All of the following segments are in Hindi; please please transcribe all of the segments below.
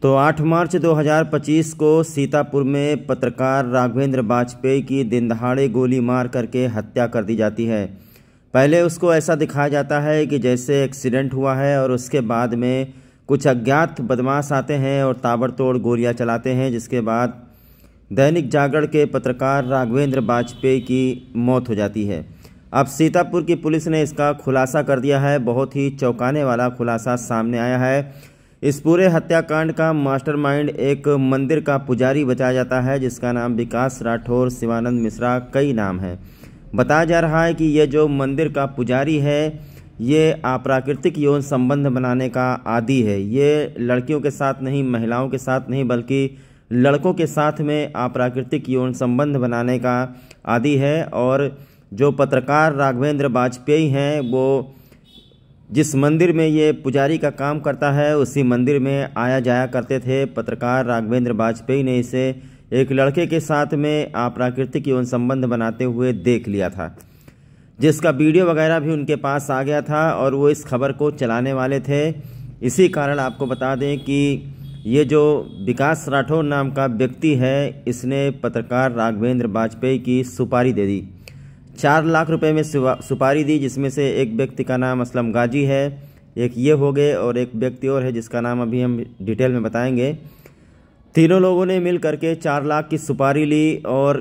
तो 8 मार्च 2025 को सीतापुर में पत्रकार राघवेंद्र वाजपेयी की दिन दहाड़े गोली मार करके हत्या कर दी जाती है। पहले उसको ऐसा दिखाया जाता है कि जैसे एक्सीडेंट हुआ है और उसके बाद में कुछ अज्ञात बदमाश आते हैं और ताबड़तोड़ गोलियां चलाते हैं, जिसके बाद दैनिक जागरण के पत्रकार राघवेंद्र वाजपेयी की मौत हो जाती है। अब सीतापुर की पुलिस ने इसका खुलासा कर दिया है। बहुत ही चौंकाने वाला खुलासा सामने आया है। इस पूरे हत्याकांड का मास्टरमाइंड एक मंदिर का पुजारी बताया जाता है, जिसका नाम विकास राठौर, शिवानंद मिश्रा, कई नाम है। बताया जा रहा है कि ये जो मंदिर का पुजारी है, ये अप्राकृतिक यौन संबंध बनाने का आदी है। ये लड़कियों के साथ नहीं, महिलाओं के साथ नहीं, बल्कि लड़कों के साथ में अप्राकृतिक यौन संबंध बनाने का आदी है। और जो पत्रकार राघवेंद्र वाजपेयी हैं, वो जिस मंदिर में ये पुजारी का काम करता है, उसी मंदिर में आया जाया करते थे। पत्रकार राघवेंद्र वाजपेयी ने इसे एक लड़के के साथ में अप्राकृतिक यौन संबंध बनाते हुए देख लिया था, जिसका वीडियो वगैरह भी उनके पास आ गया था और वो इस खबर को चलाने वाले थे। इसी कारण आपको बता दें कि ये जो विकास राठौर नाम का व्यक्ति है, इसने पत्रकार राघवेंद्र वाजपेयी की सुपारी दे दी। 4 लाख रुपए में सुपारी दी, जिसमें से एक व्यक्ति का नाम असलम गाजी है, एक ये हो गए और एक व्यक्ति और है जिसका नाम अभी हम डिटेल में बताएंगे। तीनों लोगों ने मिल करके 4 लाख की सुपारी ली और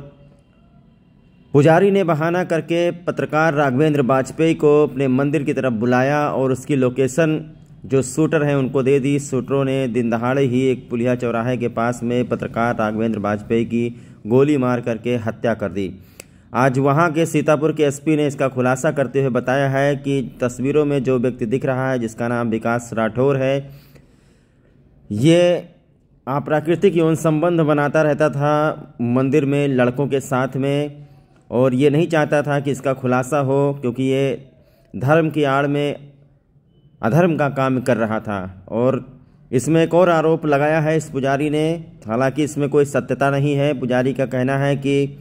पुजारी ने बहाना करके पत्रकार राघवेंद्र वाजपेयी को अपने मंदिर की तरफ बुलाया और उसकी लोकेशन जो शूटर हैं उनको दे दी। शूटरों ने दिन दहाड़े ही एक पुलिया चौराहे के पास में पत्रकार राघवेंद्र वाजपेयी की गोली मार करके हत्या कर दी। आज वहां के सीतापुर के एसपी ने इसका खुलासा करते हुए बताया है कि तस्वीरों में जो व्यक्ति दिख रहा है, जिसका नाम विकास राठौर है, ये अप्राकृतिक यौन संबंध बनाता रहता था मंदिर में लड़कों के साथ में, और ये नहीं चाहता था कि इसका खुलासा हो, क्योंकि ये धर्म की आड़ में अधर्म का काम कर रहा था। और इसमें एक और आरोप लगाया है इस पुजारी ने, हालांकि इसमें कोई सत्यता नहीं है। पुजारी का कहना है कि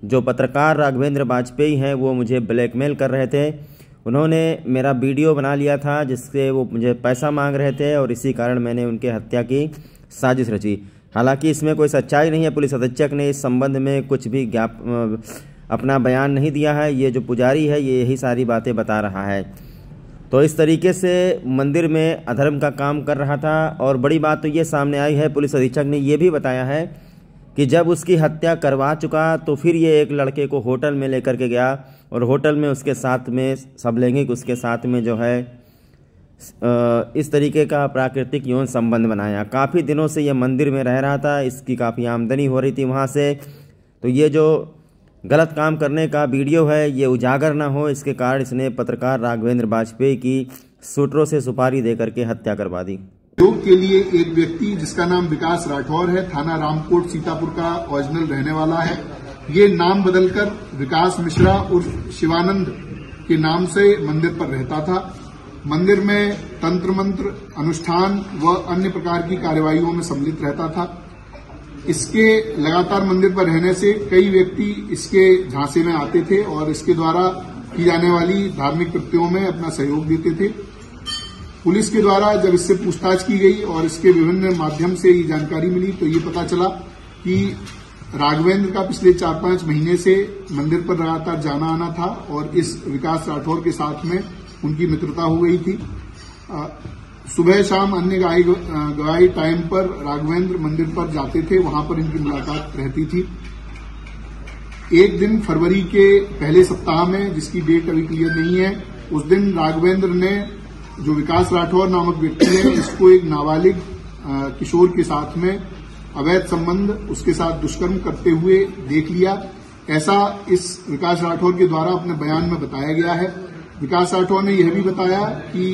जो पत्रकार राघवेंद्र वाजपेयी हैं, वो मुझे ब्लैकमेल कर रहे थे। उन्होंने मेरा वीडियो बना लिया था, जिससे वो मुझे पैसा मांग रहे थे और इसी कारण मैंने उनके हत्या की साजिश रची। हालांकि इसमें कोई सच्चाई नहीं है। पुलिस अधीक्षक ने इस संबंध में कुछ भी अपना बयान नहीं दिया है। ये जो पुजारी है, ये यही सारी बातें बता रहा है। तो इस तरीके से मंदिर में अधर्म का काम कर रहा था। और बड़ी बात तो ये सामने आई है, पुलिस अधीक्षक ने ये भी बताया है कि जब उसकी हत्या करवा चुका तो फिर ये एक लड़के को होटल में लेकर के गया और होटल में उसके साथ में सब लैंगिक उसके साथ में जो है इस तरीके का प्राकृतिक यौन संबंध बनाया। काफ़ी दिनों से ये मंदिर में रह रहा था, इसकी काफ़ी आमदनी हो रही थी वहाँ से। तो ये जो गलत काम करने का वीडियो है, ये उजागर ना हो, इसके कारण इसने पत्रकार राघवेंद्र वाजपेयी की शूटरों से सुपारी दे करके हत्या करवा दी। योग के लिए एक व्यक्ति जिसका नाम विकास राठौर है, थाना रामकोट सीतापुर का ओरिजिनल रहने वाला है, ये नाम बदलकर विकास मिश्रा उर्फ शिवानंद के नाम से मंदिर पर रहता था। मंदिर में तंत्र मंत्र, अनुष्ठान व अन्य प्रकार की कार्यवाहियों में सम्मिलित रहता था। इसके लगातार मंदिर पर रहने से कई व्यक्ति इसके झांसे में आते थे और इसके द्वारा की जाने वाली धार्मिक कृत्यों में अपना सहयोग देते थे। पुलिस के द्वारा जब इससे पूछताछ की गई और इसके विभिन्न माध्यम से ये जानकारी मिली, तो ये पता चला कि राघवेंद्र का पिछले 4-5 महीने से मंदिर पर लगातार जाना आना था और इस विकास राठौर के साथ में उनकी मित्रता हो गई थी। सुबह शाम अन्य गवाही टाइम पर राघवेंद्र मंदिर पर जाते थे, वहां पर इनकी मुलाकात रहती थी। एक दिन फरवरी के पहले सप्ताह में, जिसकी डेट अभी क्लियर नहीं है, उस दिन राघवेंद्र ने जो विकास राठौर नामक व्यक्ति है, इसको एक नाबालिग किशोर के साथ में अवैध संबंध, उसके साथ दुष्कर्म करते हुए देख लिया। ऐसा इस विकास राठौर के द्वारा अपने बयान में बताया गया है। विकास राठौर ने यह भी बताया कि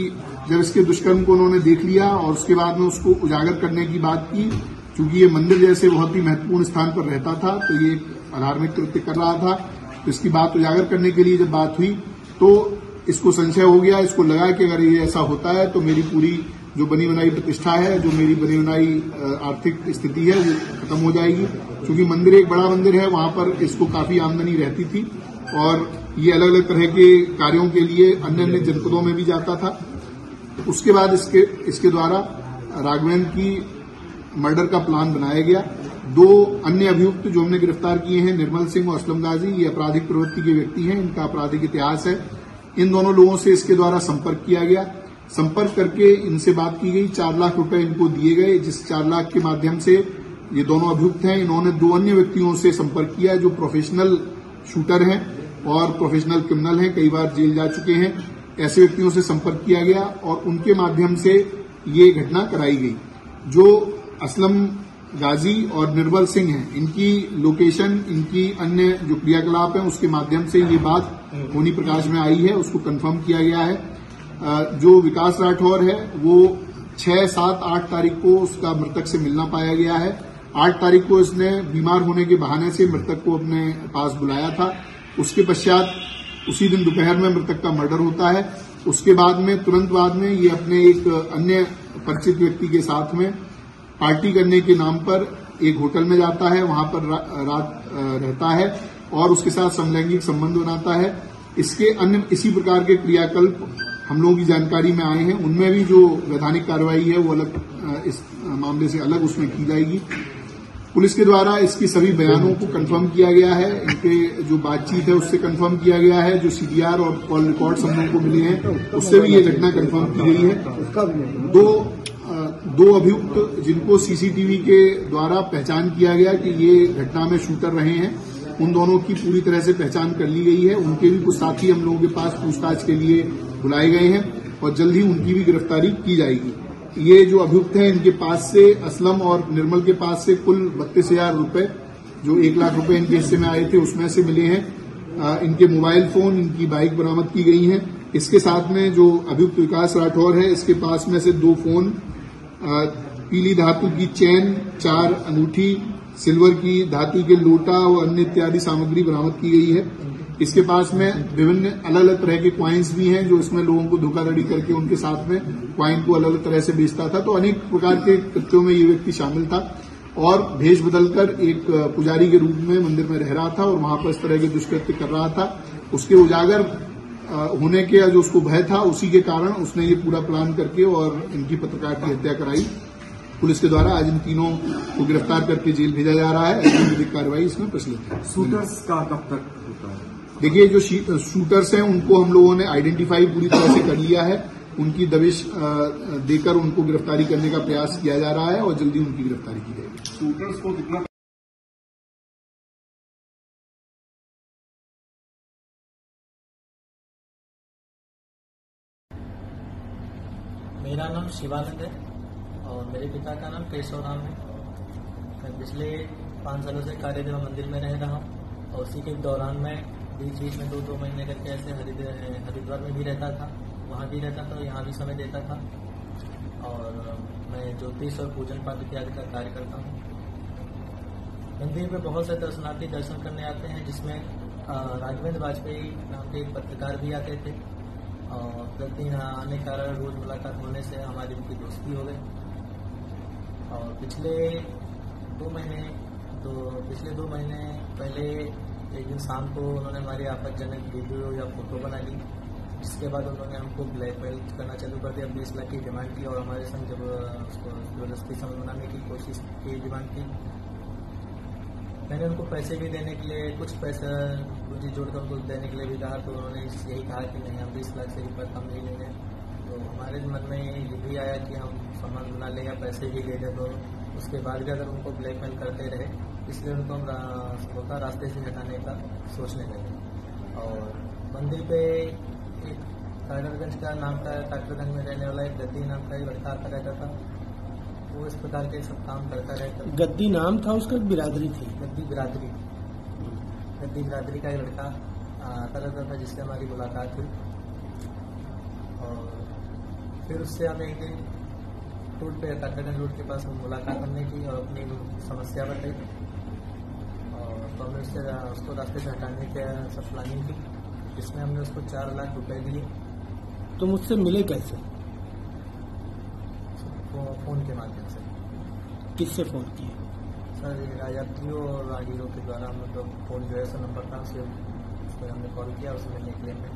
जब इसके दुष्कर्म को उन्होंने देख लिया और उसके बाद में उसको उजागर करने की बात की, चूंकि ये मंदिर जैसे बहुत ही महत्वपूर्ण स्थान पर रहता था, तो ये अधार्मिक कृत्य कर रहा था। तो इसकी बात उजागर करने के लिए जब बात हुई तो इसको संशय हो गया। इसको लगा कि अगर ये ऐसा होता है तो मेरी पूरी जो बनी बनाई प्रतिष्ठा है, जो मेरी बनी बनाई आर्थिक स्थिति है, वो खत्म हो जाएगी। क्योंकि मंदिर एक बड़ा मंदिर है, वहां पर इसको काफी आमदनी रहती थी और ये अलग अलग तरह के कार्यों के लिए अन्य अन्य जनपदों में भी जाता था। उसके बाद इसके द्वारा राघवेंद्र की मर्डर का प्लान बनाया गया। 2 अन्य अभियुक्त जो हमने गिरफ्तार किए हैं, निर्मल सिंह और असलम गाजी, ये आपराधिक प्रवृत्ति के व्यक्ति हैं, इनका आपराधिक इतिहास है। इन दोनों लोगों से इसके द्वारा संपर्क किया गया। संपर्क करके इनसे बात की गई, 4 लाख रुपए इनको दिए गए, जिस 4 लाख के माध्यम से ये दोनों अभियुक्त हैं, इन्होंने 2 अन्य व्यक्तियों से संपर्क किया जो प्रोफेशनल शूटर हैं और प्रोफेशनल क्रिमिनल हैं, कई बार जेल जा चुके हैं। ऐसे व्यक्तियों से संपर्क किया गया और उनके माध्यम से ये घटना कराई गई। जो असलम गाजी और निर्मल सिंह हैं, इनकी लोकेशन, इनकी अन्य जो क्रियाकलाप है, उसके माध्यम से ये बात होनी प्रकाश में आई है, उसको कंफर्म किया गया है। जो विकास राठौर है वो 6, 7, 8 तारीख को उसका मृतक से मिलना पाया गया है। 8 तारीख को इसने बीमार होने के बहाने से मृतक को अपने पास बुलाया था। उसके पश्चात उसी दिन दोपहर में मृतक का मर्डर होता है। उसके बाद में, तुरंत बाद में, ये अपने एक अन्य परिचित व्यक्ति के साथ में पार्टी करने के नाम पर एक होटल में जाता है, वहां पर रात रहता है और उसके साथ समलैंगिक संबंध बनाता है। इसके अन्य इसी प्रकार के क्रियाकल्प हम लोगों की जानकारी में आए हैं। उनमें भी जो वैधानिक कार्रवाई है वो अलग, इस मामले से अलग उसमें की जाएगी। पुलिस के द्वारा इसकी सभी बयानों को कंफर्म किया गया है, इनके जो बातचीत है उससे कंफर्म किया गया है, जो सीडीआर और कॉल रिकॉर्ड्स हम लोगों को मिले हैं उससे भी ये घटना कंफर्म की गई है। दो अभियुक्त जिनको सीसीटीवी के द्वारा पहचान किया गया कि ये घटना में शूटर रहे हैं, उन दोनों की पूरी तरह से पहचान कर ली गई है। उनके भी कुछ साथी हम लोगों के पास पूछताछ के लिए बुलाए गए हैं और जल्द ही उनकी भी गिरफ्तारी की जाएगी। ये जो अभियुक्त हैं, इनके पास से, असलम और निर्मल के पास से कुल 32,000 रुपए, जो 1 लाख रुपए इनके हिस्से में आए थे, उसमें से मिले हैं। इनके मोबाइल फोन, इनकी बाइक बरामद की गई हैं। इसके साथ में जो अभियुक्त विकास राठौर है, इसके पास में से 2 फोन, पीली धातु की चैन, 4 अंगूठी, सिल्वर की धातु के लोटा और अन्य इत्यादि सामग्री बरामद की गई है। इसके पास में विभिन्न अलग अलग तरह के क्वाइंस भी हैं, जो इसमें लोगों को धोखाधड़ी करके उनके साथ में क्वाइन को अलग अलग तरह से बेचता था। तो अनेक प्रकार के कृत्यों में ये व्यक्ति शामिल था और भेष बदलकर एक पुजारी के रूप में मंदिर में रह रहा था और वहां पर इस तरह के दुष्कृत्य कर रहा था। उसके उजागर होने के जो उसको भय था, उसी के कारण उसने ये पूरा प्लान करके और इनकी पत्रकार की हत्या कराई। पुलिस के द्वारा आज इन तीनों को गिरफ्तार करके जेल भेजा जा रहा है। विधिक कार्रवाई इसमें प्रचलित है। शूटर्स का कब तक होता है? देखिए, जो शूटर्स हैं उनको हम लोगों ने आइडेंटिफाई पूरी तरह से कर लिया है। उनकी दबिश देकर उनको गिरफ्तारी करने का प्रयास किया जा रहा है और जल्दी उनकी गिरफ्तारी की जाएगी। शूटर्स को कितना मेरा नाम शिवानंद है और मेरे पिता का नाम केशव राम है। मैं पिछले 5 सालों से कार्यदेव मंदिर में रह रहा हूँ और उसी के दौरान में बीच बीच में 2-2 महीने करके ऐसे हरिद्वार में भी रहता था, वहाँ भी रहता था, यहाँ भी समय देता था और मैं ज्योतिष और पूजन पाठ इत्यादि का कार्य करता हूँ। मंदिर में बहुत से दर्शनार्थी दर्शन करने आते हैं, जिसमें राघवेंद्र वाजपेयी नाम के एक पत्रकार भी आते थे और प्रतिदिन आने के कारण रोज मुलाकात होने से हमारी उनकी दोस्ती हो गई। और पिछले 2 महीने पहले एक दिन शाम को उन्होंने हमारी आपत्तिजनक वीडियो या फोटो बना ली, जिसके बाद उन्होंने हमको ब्लैकमेल करना चालू कर दिया। 20 लाख की डिमांड की और हमारे संग जब उसको जबरदस्ती समझ बनाने की कोशिश की, डिमांड की। मैंने उनको पैसे भी देने के लिए, कुछ पैसा पूंजी जोड़कर उनको देने के लिए भी कहा, तो उन्होंने यही कहा कि नहीं, हम 20 लाख से ऊपर कम नहीं लेंगे। तो हमारे मन में ये भी आया कि हम समझ बना लें या पैसे भी दे दें, तो उसके बाद भी अगर उनको ब्लैकमेल करते रहे, इसलिए उनको हम रास्ते से हटाने का सोचने लगे। और मंदिर पे एक टाकरगंज का नाम का, टाकरगंज में रहने वाला एक गद्दी नाम का एक लड़का आता रहता था। वो इस प्रकार के सब काम करता रहता। गद्दी नाम था उसका, बिरादरी थी? गद्दी बिरादरी का एक लड़का आता रहता था, जिससे हमारी मुलाकात हुई। और फिर उससे हम एक दिन रोड पे, टाकरगंज रोड के पास मुलाकात हमने की और अपनी समस्या बताई और तो हमने उसको रास्ते से हटाने की सब प्लानिंग की, जिसमें हमने उसको 4 लाख रुपए दिए। तो मुझसे मिले कैसे? फोन के माध्यम से। किससे फोन किए? सर, यात्रियों और राहगीरों के द्वारा हम लोग फोन जो है सर नंबर था, उस पर हमने कॉल किया, उसमें मिलने के लिए हमने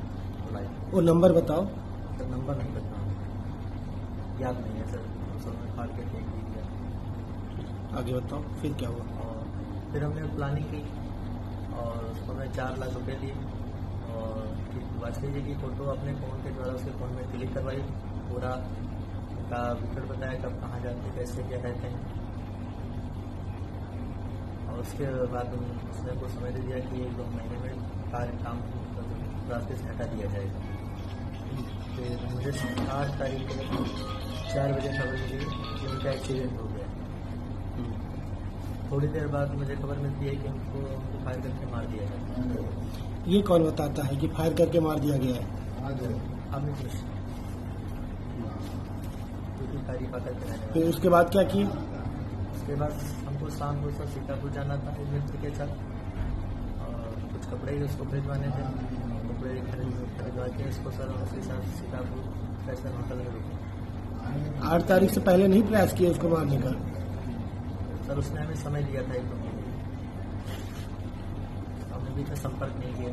बुलाई। वो नंबर बताओ। सर नंबर नहीं बताऊँ, याद नहीं है सर, फाड़ के फेंक दिया। आगे बताओ फिर क्या हुआ? और फिर हमने प्लानिंग की और उसको मैं 4 लाख रुपए दिए और वाजपेयी जी की फ़ोटो अपने फ़ोन के द्वारा उसके फ़ोन में क्लिक करवाई, पूरा उनका विकेट बताया कब कहाँ जाते कैसे क्या रहते हैं। और उसके बाद उसने को समझ दिया कि 1-2 महीने में काम रास्ते से हटा दिया जाएगा। फिर मुझे 8 तारीख को 4 बजे खबर मिली कि उनका एक्सीडेंट हो गया। थोड़ी देर बाद मुझे खबर मिलती है कि उनको फायर करके मार दिया गया। ये कौन बताता है कि फायर करके मार दिया गया है? अमित मिश्र तारीफ करके रहने वाले। फिर उसके बाद क्या किया? उसके बाद हमको शाम को सर सीतापुर जाना था एक मित्र के साथ और कुछ कपड़े ही उसको भिजवाने थे। कपड़े खरीदवा के उसको सर उसके साथ सीतापुर फैशन होटल में रुके। 8 तारीख से पहले नहीं प्रयास किया उसको मारने का? सर उसने हमें समय दिया था 1-2 महीने, हमने बीच में संपर्क नहीं किया।